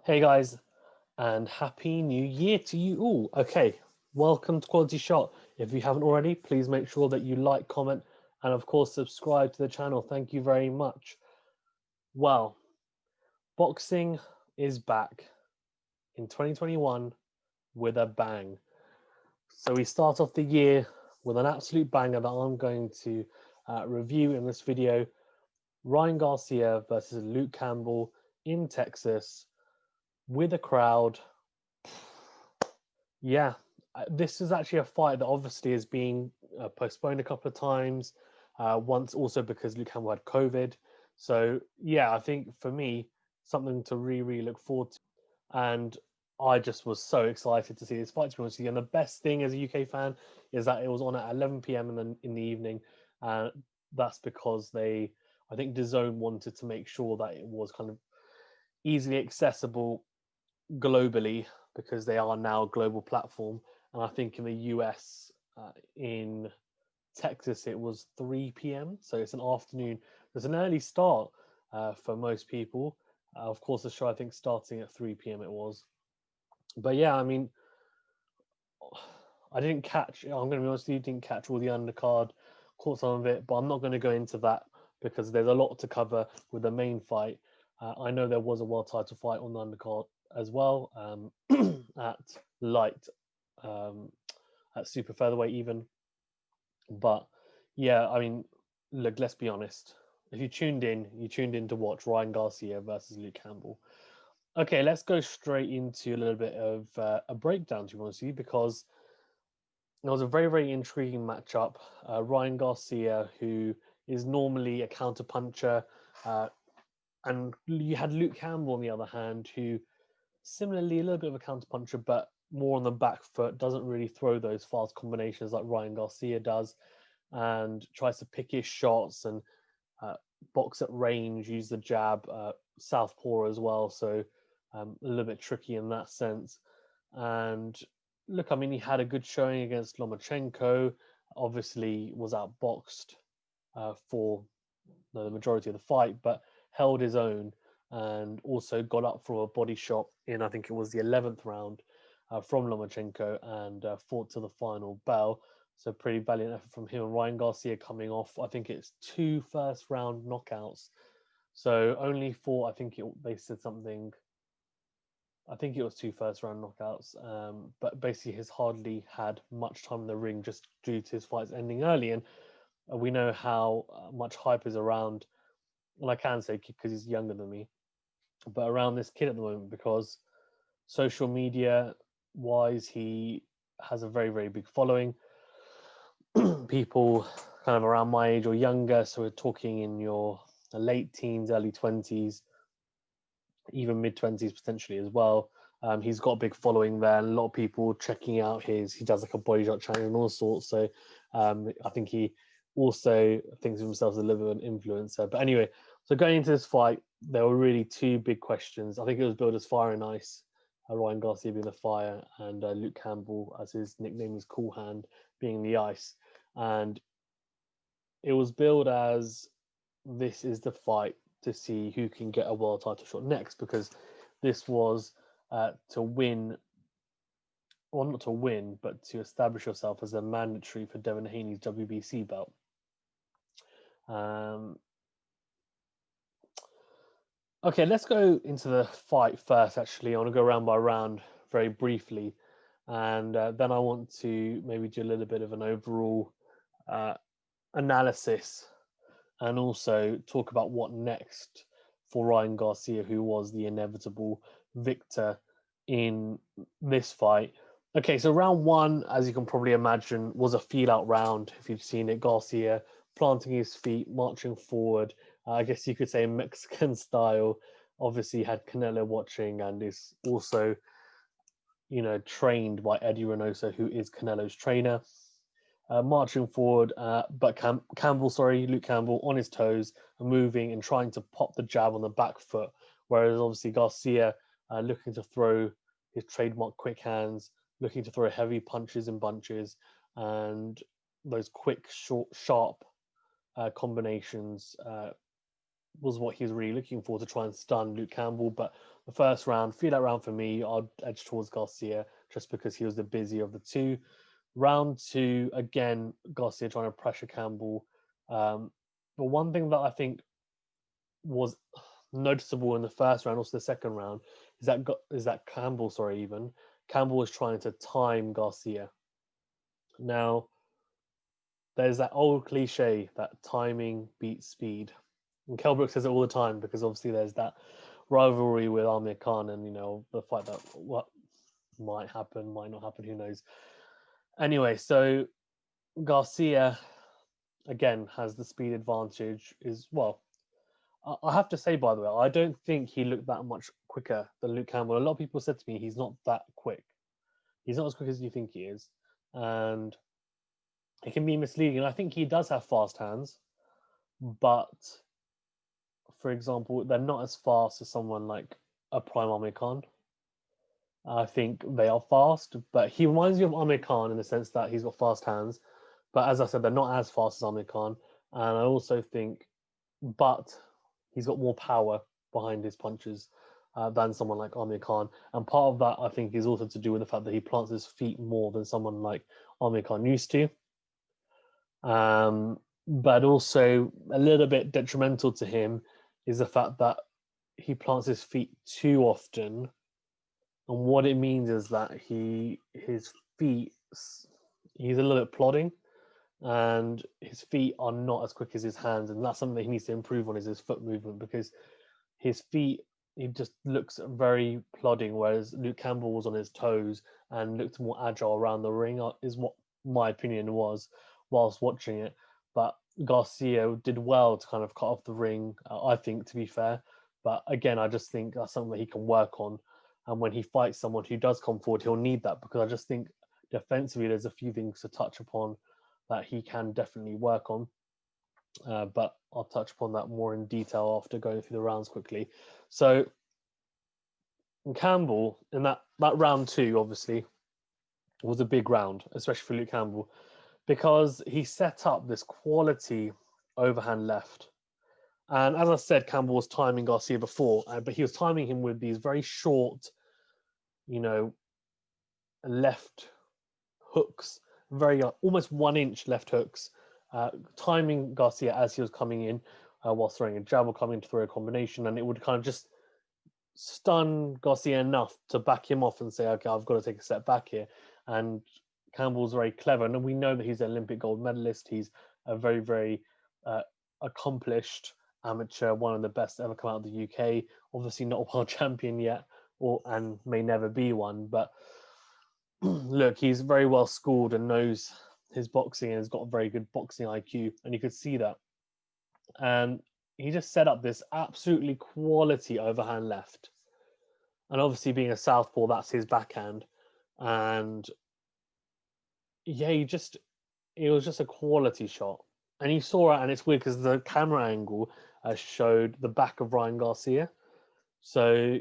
Hey guys, and happy new year to you all. Okay, welcome to Quality Shot. If you haven't already, please make sure that you like, comment, and of course, subscribe to the channel. Thank you very much. Well, boxing is back in 2021 with a bang. So we start off the year with an absolute banger that I'm going to review in this video. Ryan Garcia versus Luke Campbell in Texas with a crowd. Yeah, this is actually a fight that obviously is being postponed a couple of times. Once also because Luke Campbell had COVID. So yeah, I think for me, something to really look forward to. And I just was so excited to see this fight, to be honest with you. And the best thing as a UK fan is that it was on at 11 p.m. in the evening. And that's because I think DAZN wanted to make sure that it was kind of easily accessible globally because they are now a global platform. And I think in the US, in Texas, it was 3 p.m. So it's an afternoon. There's an early start for most people. Of course, the show, I think, starting at 3 p.m. it was. But yeah, I mean, I didn't catch, I'm going to be honest with you, didn't catch all the undercard, caught some of it, but I'm not going to go into that because there's a lot to cover with the main fight. I know there was a world title fight on the undercard as well, at light, at super featherweight even. But yeah, I mean, look, let's be honest. If you tuned in to watch Ryan Garcia versus Luke Campbell. Okay, let's go straight into a little bit of a breakdown, to be honest with you, because it was a very intriguing matchup. Ryan Garcia, who is normally a counterpuncher, and you had Luke Campbell on the other hand, who similarly a little bit of a counterpuncher, but more on the back foot, doesn't really throw those fast combinations like Ryan Garcia does, and tries to pick his shots and box at range, use the jab, southpaw as well. So a little bit tricky in that sense. And look, I mean, he had a good showing against Lomachenko. Obviously, was outboxed for the majority of the fight, but held his own and also got up for a body shot in, I think it was the 11th round from Lomachenko and fought to the final bell. So pretty valiant effort from him. And Ryan Garcia coming off, I think it's 2 first round knockouts. So only for, they said something, I think it was 2 first round knockouts, but basically has hardly had much time in the ring just due to his fights ending early. And we know how much hype is around, well, I can say because he's younger than me, but around this kid at the moment because social media wise, he has a very big following. People kind of around my age or younger, so we're talking in your late teens, early 20s, even mid 20s potentially as well. He's got a big following there, and a lot of people checking out he does like a body shot channel and all sorts. So I think he also thinks of himself as a little bit of an influencer. But anyway, so going into this fight, there were really 2 big questions. I think it was billed as Fire and Ice, Ryan Garcia being the fire, and Luke Campbell, as his nickname is, Cool Hand, being the ice. And it was billed as this is the fight to see who can get a world title shot next, because this was to win, well, not to win, but to establish yourself as a mandatory for Devin Haney's WBC belt. Okay, let's go into the fight first, actually. I want to go round by round very briefly, and then I want to maybe do a little bit of an overall analysis and also talk about what next for Ryan Garcia, who was the inevitable victor in this fight. Okay, so round 1, as you can probably imagine, was a feel-out round. If you've seen it, Garcia planting his feet, marching forward. I guess you could say Mexican style. Obviously, had Canelo watching and is also, trained by Eddie Reynoso, who is Canelo's trainer. Marching forward, but Luke Campbell on his toes, moving and trying to pop the jab on the back foot, whereas obviously Garcia looking to throw his trademark quick hands, looking to throw heavy punches and bunches, and those quick, short, sharp combinations was what he was really looking for to try and stun Luke Campbell. But the first round, feel that round for me, I'd edge towards Garcia just because he was the busier of the two. Round two, again, Garcia trying to pressure Campbell. But one thing that I think was noticeable in the first round, also the second round, is that Campbell, Campbell was trying to time Garcia. Now, there's that old cliche that timing beats speed. And Kell Brook says it all the time because obviously there's that rivalry with Amir Khan and, the fight that what might happen, might not happen, who knows. Anyway, so Garcia, again, has the speed advantage. I have to say, by the way, I don't think he looked that much quicker than Luke Campbell. A lot of people said to me he's not that quick. He's not as quick as you think he is. And it can be misleading. And I think he does have fast hands. But, for example, they're not as fast as someone like a prime Amir Khan. I think they are fast, but he reminds me of Amir Khan in the sense that he's got fast hands. But as I said, they're not as fast as Amir Khan. And I also think, but he's got more power behind his punches than someone like Amir Khan. And part of that, I think, is also to do with the fact that he plants his feet more than someone like Amir Khan used to. But also a little bit detrimental to him is the fact that he plants his feet too often. And what it means is that his feet, he's a little bit plodding, and his feet are not as quick as his hands, and that's something that he needs to improve on is his foot movement because his feet, he just looks very plodding, whereas Luke Campbell was on his toes and looked more agile around the ring, is what my opinion was whilst watching it. But Garcia did well to kind of cut off the ring, I think, to be fair. But again, I just think that's something that he can work on. And when he fights someone who does come forward, he'll need that because I just think defensively there's a few things to touch upon that he can definitely work on. But I'll touch upon that more in detail after going through the rounds quickly. So Campbell, in that round two, obviously, was a big round, especially for Luke Campbell, because he set up this quality overhand left. And as I said, Campbell was timing Garcia before, but he was timing him with these very short, left hooks, very almost 1 inch left hooks, timing Garcia as he was coming in while throwing a jab or coming to throw a combination, and it would kind of just stun Garcia enough to back him off and say, okay, I've got to take a step back here. And Campbell's very clever, and we know that he's an Olympic gold medalist. He's a very, very accomplished amateur, one of the best to ever come out of the UK. Obviously not a world champion yet, and may never be one. But look, he's very well schooled and knows his boxing and has got a very good boxing IQ, and you could see that. And he just set up this absolutely quality overhand left. And obviously being a southpaw, that's his backhand. And yeah, it was just a quality shot. And you saw it, and it's weird because the camera angle showed the back of Ryan Garcia. So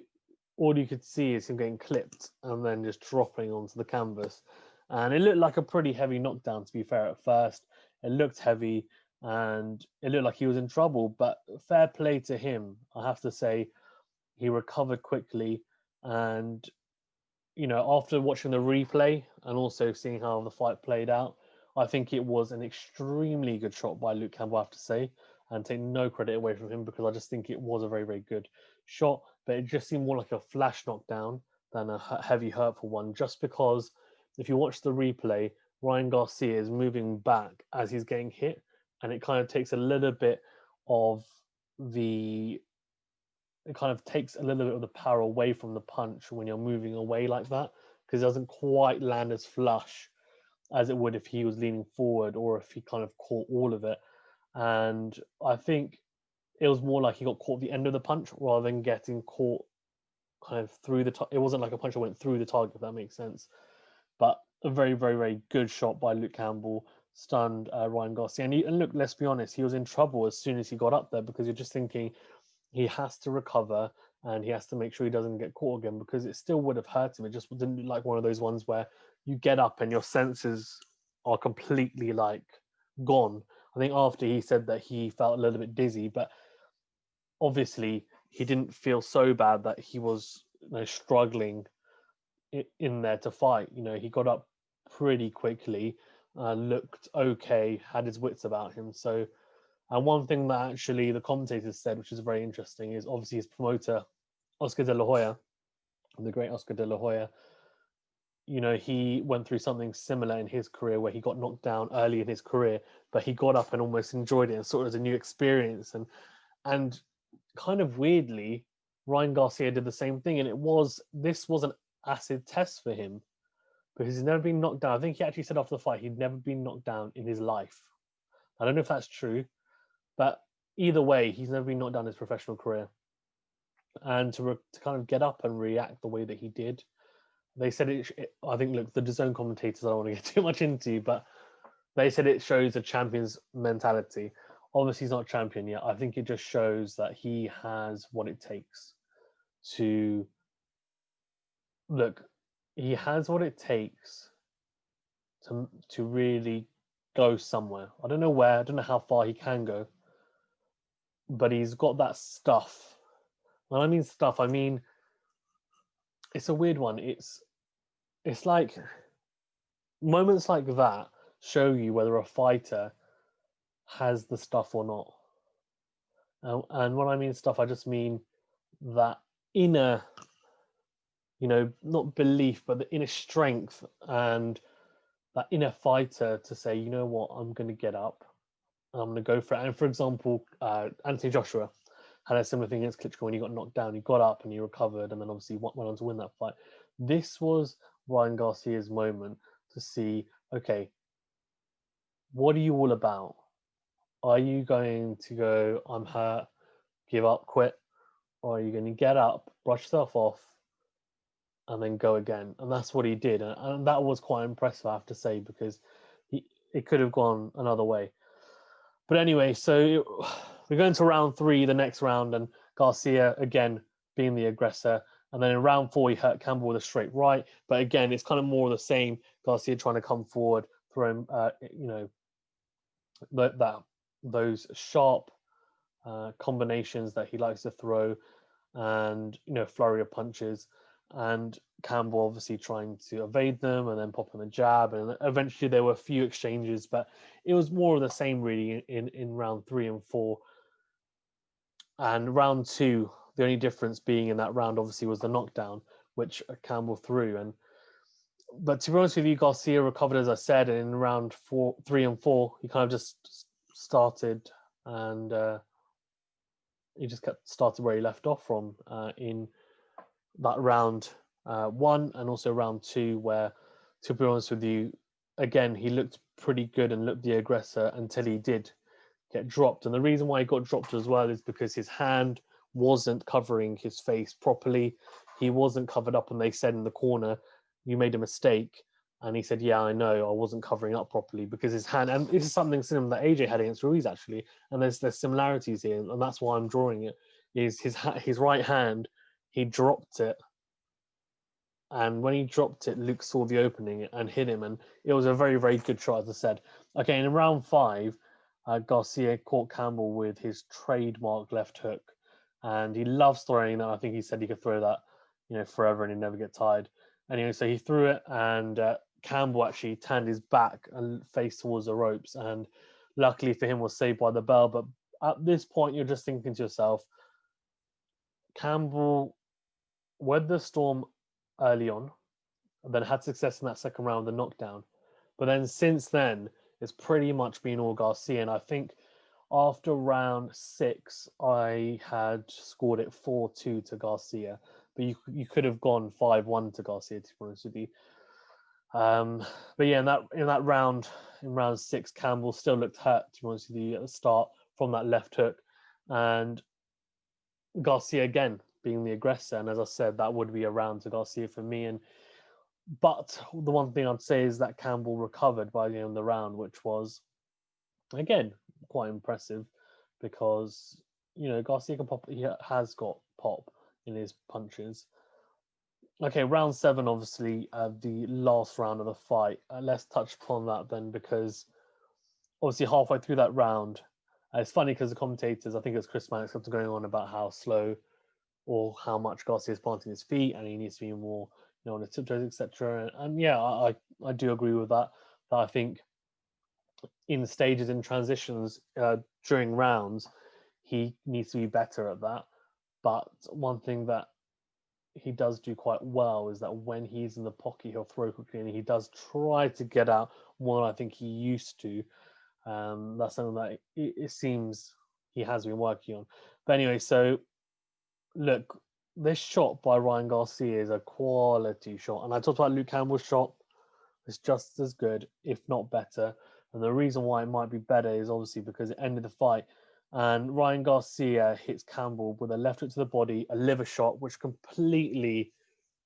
all you could see is him getting clipped and then just dropping onto the canvas. And it looked like a pretty heavy knockdown, to be fair, at first. It looked heavy and it looked like he was in trouble, but fair play to him. I have to say, he recovered quickly. And, after watching the replay and also seeing how the fight played out, I think it was an extremely good shot by Luke Campbell, I have to say, and take no credit away from him because I just think it was a very, very good shot. But it just seemed more like a flash knockdown than a heavy, hurtful one, just because if you watch the replay, Ryan Garcia is moving back as he's getting hit, and it kind of takes a little bit of the power away from the punch when you're moving away like that, because it doesn't quite land as flush as it would if he was leaning forward or if he kind of caught all of it. And I think it was more like he got caught at the end of the punch rather than getting caught kind of through the it wasn't like a punch that went through the target, if that makes sense. But a very, very, very good shot by Luke Campbell, stunned Ryan Garcia. And look, let's be honest, he was in trouble as soon as he got up there because you're just thinking he has to recover and he has to make sure he doesn't get caught again because it still would have hurt him. It just didn't look like one of those ones where you get up and your senses are completely gone. I think after he said that he felt a little bit dizzy, but obviously he didn't feel so bad that he was struggling in there to fight. He got up pretty quickly, looked okay, had his wits about him. So, and one thing that actually the commentators said, which is very interesting, is obviously his promoter, Oscar De La Hoya, the great Oscar De La Hoya. He went through something similar in his career where he got knocked down early in his career, but he got up and almost enjoyed it and sort of as a new experience. And kind of weirdly, Ryan Garcia did the same thing, and this was an acid test for him because he's never been knocked down. I think he actually said after the fight he'd never been knocked down in his life. I don't know if that's true, but either way, he's never been knocked down in his professional career. And to kind of get up and react the way that he did, they said I think, look, the DAZN commentators I don't want to get too much into, but they said it shows a champion's mentality. Obviously, he's not a champion yet. I think it just shows that he has what it takes to look. He has what it takes to really go somewhere. I don't know where. I don't know how far he can go, but he's got that stuff. When I mean stuff, I mean it's a weird one. It's like moments like that show you whether a fighter has the stuff or not. And when I mean stuff, I just mean that inner, not belief, but the inner strength and that inner fighter to say, you know what, I'm going to get up. I'm going to go for it. And for example, Anthony Joshua had a similar thing against Klitschko when he got knocked down. He got up and he recovered and then obviously went on to win that fight. This was Ryan Garcia's moment to see, okay, what are you all about? Are you going to go, I'm hurt, give up, quit? Or are you going to get up, brush yourself off, and then go again? And that's what he did. And that was quite impressive, I have to say, because it could have gone another way. But anyway, so we're going to round 3, the next round, and Garcia, again, being the aggressor. And then in round 4, he hurt Campbell with a straight right. But again, it's kind of more of the same. Garcia trying to come forward, throw him, those sharp combinations that he likes to throw, and flurry of punches, and Campbell obviously trying to evade them and then popping a jab, and eventually there were a few exchanges, but it was more of the same really in round 3 and 4. And round 2, the only difference being in that round obviously was the knockdown, which Campbell threw. But to be honest with you, Garcia recovered, as I said, and in round 3 and 4, he kind of just started, and he just started where he left off from in that round 1 and also round 2, where, to be honest with you, again, he looked pretty good and looked the aggressor until he did get dropped. And the reason why he got dropped as well is because his hand wasn't covering his face properly. He wasn't covered up, and they said in the corner, you made a mistake. And he said, yeah, I know, I wasn't covering up properly, because his hand, and this is something similar that AJ had against Ruiz actually, and there's similarities here, and that's why I'm drawing it, is his right hand, he dropped it, and when he dropped it, Luke saw the opening and hit him, and it was a very, very good shot, as I said. Okay, in round 5, Garcia caught Campbell with his trademark left hook, and he loves throwing that. I think he said he could throw that, forever, and he'd never get tired. Anyway, so he threw it, and Campbell actually turned his back and faced towards the ropes, and luckily for him was saved by the bell. But at this point, you're just thinking to yourself, Campbell weathered the storm early on, and then had success in that second round, the knockdown. But then since then, it's pretty much been all Garcia. And I think after round 6, I had scored it 4-2 to Garcia. But you could have gone 5-1 to Garcia, to be honest with you. But yeah, in round 6, Campbell still looked hurt, to be honest with you, at the start from that left hook, and Garcia again being the aggressor. And as I said, that would be a round to Garcia for me. But the one thing I'd say is that Campbell recovered by the end of the round, which was again quite impressive, because Garcia can pop. He has got pop in his punches. Okay, round 7, obviously, the last round of the fight. Let's touch upon that then, because obviously halfway through that round, It's funny because the commentators, I think it's Chris Mannix, kept going on about how slow or how much Garcia is planting his feet, and he needs to be more, on his tiptoes, etc. And yeah, I do agree with that. That I think in stages and transitions during rounds, he needs to be better at that. But one thing that he does do quite well is that when he's in the pocket, he'll throw quickly, and he does try to get out more than I think he used to. That's something that it seems he has been working on. But anyway, so look, this shot by Ryan Garcia is a quality shot. And I talked about Luke Campbell's shot. It's just as good, if not better. And the reason why it might be better is obviously because it ended the fight. And Ryan Garcia hits Campbell with a left hook to the body, a liver shot, which completely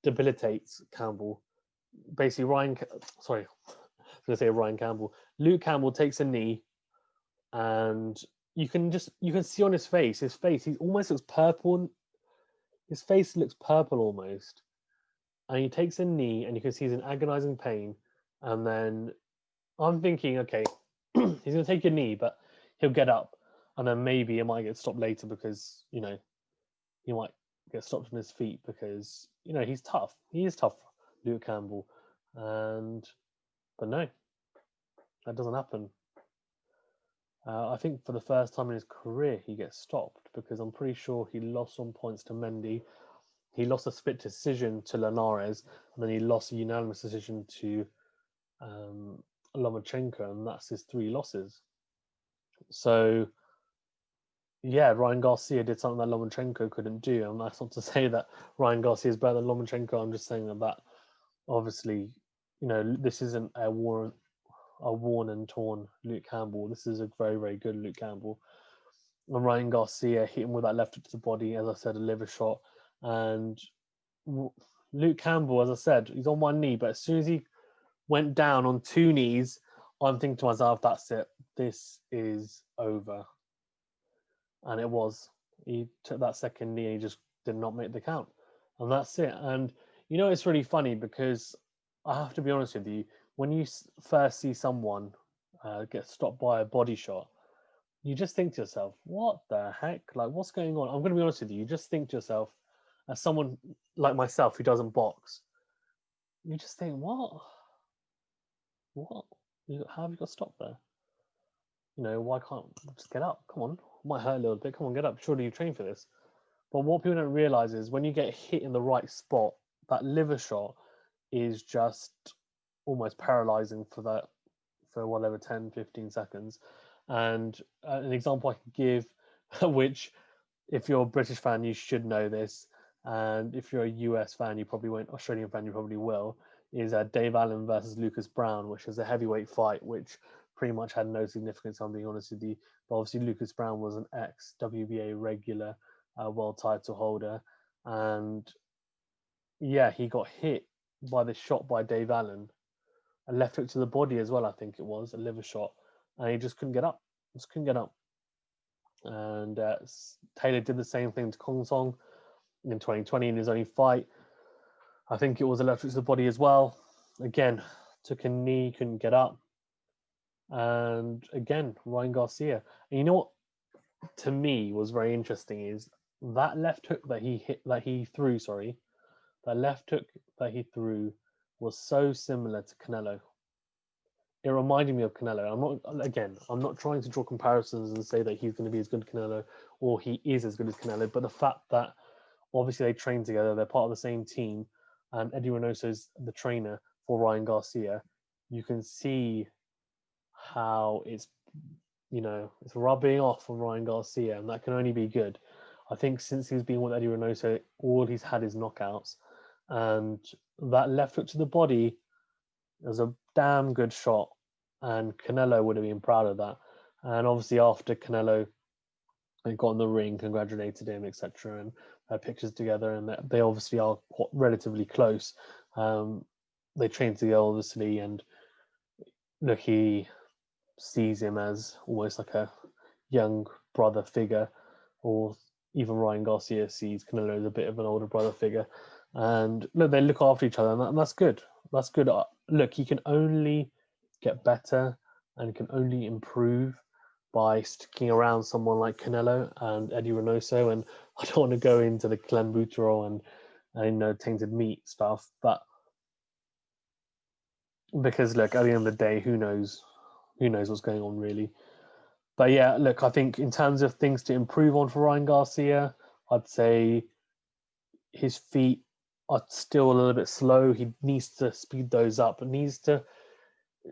debilitates Campbell. Basically, Ryan Campbell. Luke Campbell takes a knee, and you can see on his face, he almost looks purple. His face looks purple almost. And he takes a knee, and you can see he's in agonizing pain. And then I'm thinking, okay, he's going to take a knee, but he'll get up. And then maybe it might get stopped later because, he might get stopped on his feet because, he's tough. He is tough, Luke Campbell. But no, that doesn't happen. I think for the first time in his career, he gets stopped because I'm pretty sure he lost on points to Mendy. He lost a split decision to Linares, and then he lost a unanimous decision to Lomachenko, and that's his 3 losses. So, yeah, Ryan Garcia did something that Lomachenko couldn't do, and that's not to say that Ryan Garcia is better than Lomachenko. I'm just saying that obviously, this isn't a worn and torn Luke Campbell. This is a very, very good Luke Campbell. And Ryan Garcia hit him with that left hook to the body, as I said, a liver shot. And Luke Campbell, as I said, he's on one knee, but as soon as he went down on 2 knees, I'm thinking to myself, that's it. This is over. And it was. He took that second knee and he just did not make the count. And that's it. And, it's really funny because I have to be honest with you, when you first see someone get stopped by a body shot, you just think to yourself, what the heck? Like, what's going on? I'm going to be honest with you. You just think to yourself, as someone like myself who doesn't box, you just think, what? How have you got stopped there? Why can't just get up? Come on. It might hurt a little bit. Come on, get up. Surely you train for this. But what people don't realize is when you get hit in the right spot, that liver shot is just almost paralyzing for whatever, 10, 15 seconds. And an example I could give, which if you're a British fan, you should know this. And if you're a US fan, you probably won't. Australian fan, you probably will. Is Dave Allen versus Lucas Brown, which is a heavyweight fight, which pretty much had no significance, I'm being honest with you. But obviously, Lucas Brown was an ex-WBA regular world title holder. And yeah, he got hit by the shot by Dave Allen. A left hook to the body as well, I think it was, a liver shot. And he just couldn't get up. And Taylor did the same thing to Kong Song in 2020 in his only fight. I think it was a left hook to the body as well. Again, took a knee, couldn't get up. And again, Ryan Garcia. And you know what, to me, was very interesting is that left hook that he threw was so similar to Canelo. It reminded me of Canelo. I'm not trying to draw comparisons and say that he's going to be as good as Canelo or he is as good as Canelo, but the fact that obviously they train together, they're part of the same team, and Eddie Reynoso's the trainer for Ryan Garcia, you can see how it's rubbing off on Ryan Garcia, and that can only be good. I think since he's been with Eddie Reynoso, all he's had is knockouts, and that left hook to the body was a damn good shot, and Canelo would have been proud of that. And obviously after Canelo got in the ring, congratulated him, etc., and had pictures together, and they obviously are relatively close. They train together, obviously, and look, he sees him as almost like a young brother figure, or even Ryan Garcia sees Canelo as a bit of an older brother figure. And look, they look after each other, and that's good. That's good. Look, he can only get better and can only improve by sticking around someone like Canelo and Eddie Reynoso. And I don't want to go into the clenbuterol and tainted meat stuff, but because look, at the end of the day, who knows what's going on really. But yeah, look, I think in terms of things to improve on for Ryan Garcia, I'd say his feet are still a little bit slow. He needs to speed those up. And needs to,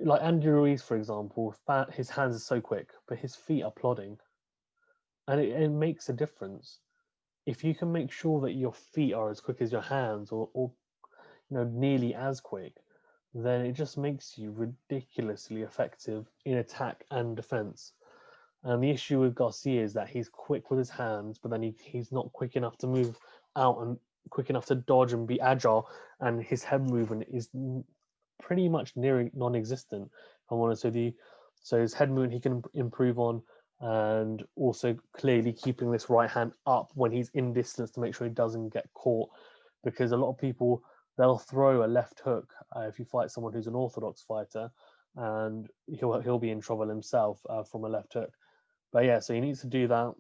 like Andy Ruiz, for example, his hands are so quick, but his feet are plodding, and it makes a difference. If you can make sure that your feet are as quick as your hands, or nearly as quick, then it just makes you ridiculously effective in attack and defense. And the issue with Garcia is that he's quick with his hands, but then he's not quick enough to move out and quick enough to dodge and be agile. And his head movement is pretty much near non-existent, if I'm honest with you. So his head movement he can improve on, and also clearly keeping this right hand up when he's in distance to make sure he doesn't get caught. Because a lot of people, they'll throw a left hook if you fight someone who's an orthodox fighter, and he'll be in trouble himself from a left hook. But yeah, so he needs to do that.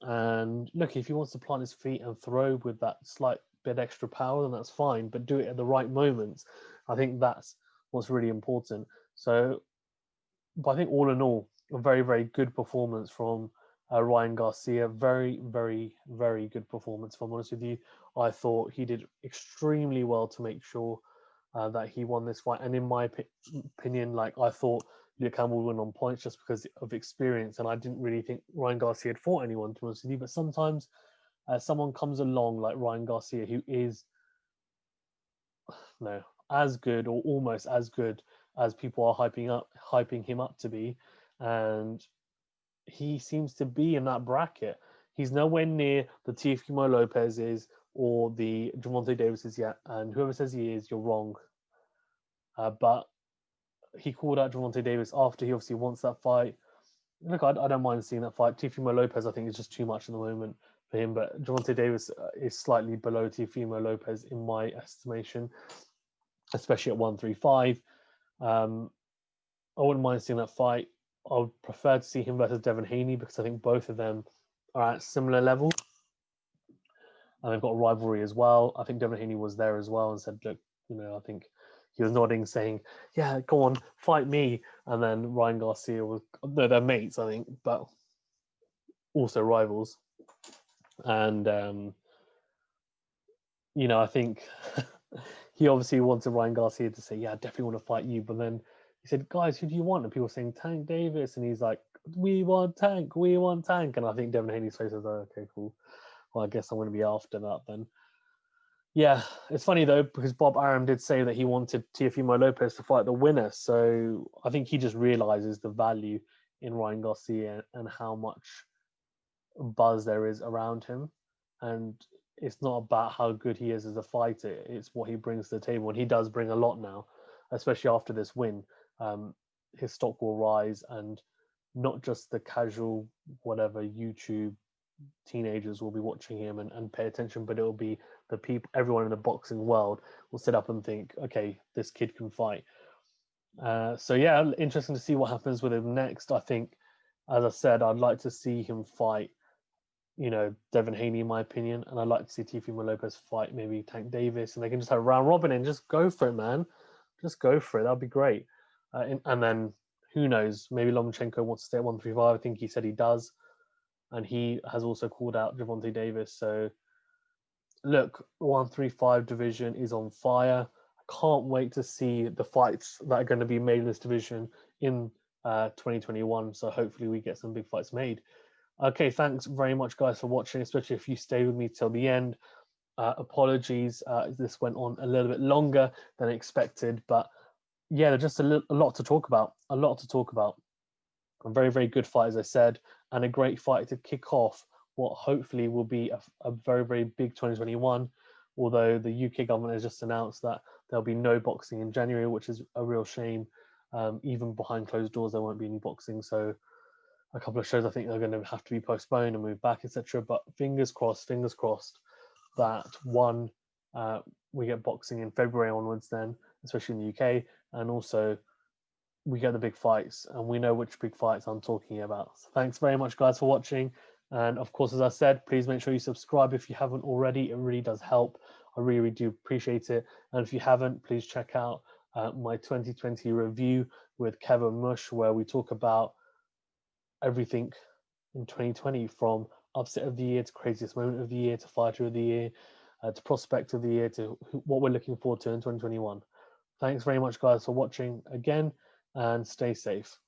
And look, if he wants to plant his feet and throw with that slight bit extra power, then that's fine. But do it at the right moments. I think that's what's really important. So, but I think all in all, a very, very good performance from Ryan Garcia. Very, very, very good performance. If I'm honest with you, I thought he did extremely well to make sure that he won this fight. And in my opinion, like I thought Luke Campbell would win on points just because of experience, and I didn't really think Ryan Garcia had fought anyone, to be honest with you. But sometimes someone comes along like Ryan Garcia, who is as good or almost as good as people are hyping him up to be, and he seems to be in that bracket. He's nowhere near the Teofimo Lopez's or the Gervonta Davis's yet, and whoever says he is, you're wrong. But he called out Gervonta Davis after he obviously wants that fight. Look, I don't mind seeing that fight. Teofimo Lopez, I think, is just too much at the moment for him, but Gervonta Davis is slightly below Teofimo Lopez in my estimation, especially at 135. I wouldn't mind seeing that fight. I would prefer to see him versus Devin Haney because I think both of them are at similar level. And they've got a rivalry as well. I think Devin Haney was there as well and said, look, I think he was nodding, saying, yeah, go on, fight me. And then Ryan Garcia was, no, they're mates, I think, but also rivals. And, I think he obviously wanted Ryan Garcia to say, yeah, I definitely want to fight you. But then he said, guys, who do you want? And people were saying Tank Davis. And he's like, we want Tank. And I think Devin Haney's face was like, okay, cool. Well, I guess I'm going to be after that then. Yeah, it's funny though, because Bob Arum did say that he wanted Teofimo Lopez to fight the winner. So I think he just realizes the value in Ryan Garcia and how much buzz there is around him. And it's not about how good he is as a fighter, it's what he brings to the table. And he does bring a lot now, especially after this win. His stock will rise, and not just the casual, whatever, YouTube teenagers will be watching him and pay attention, but it will be the people, everyone in the boxing world will sit up and think, okay, this kid can fight. So yeah, interesting to see what happens with him next. I think, as I said, I'd like to see him fight, Devin Haney, in my opinion, and I'd like to see Teofimo Lopez fight maybe Tank Davis, and they can just have a round robin and just go for it, man. Just go for it. That'd be great. And then who knows? Maybe Lomachenko wants to stay at 135. I think he said he does. And he has also called out Gervonta Davis. So, look, 135 division is on fire. I can't wait to see the fights that are going to be made in this division in 2021. So hopefully we get some big fights made. Okay, thanks very much, guys, for watching, especially if you stayed with me till the end. Apologies, this went on a little bit longer than expected, but yeah, there's just a lot to talk about. A very, very good fight, as I said, and a great fight to kick off what hopefully will be a very, very big 2021. Although the UK government has just announced that there'll be no boxing in January, which is a real shame. Even behind closed doors, there won't be any boxing. So a couple of shows I think are going to have to be postponed and moved back, etc. But fingers crossed that we get boxing in February onwards then, especially in the UK, and also we get the big fights, and we know which big fights I'm talking about. So thanks very much, guys, for watching. And of course, as I said, please make sure you subscribe if you haven't already. It really does help. I really, really do appreciate it. And if you haven't, please check out my 2020 review with Kevin Mush, where we talk about everything in 2020, from upset of the year to craziest moment of the year to fighter of the year to prospect of the year to what we're looking forward to in 2021. Thanks very much, guys, for watching again, and stay safe.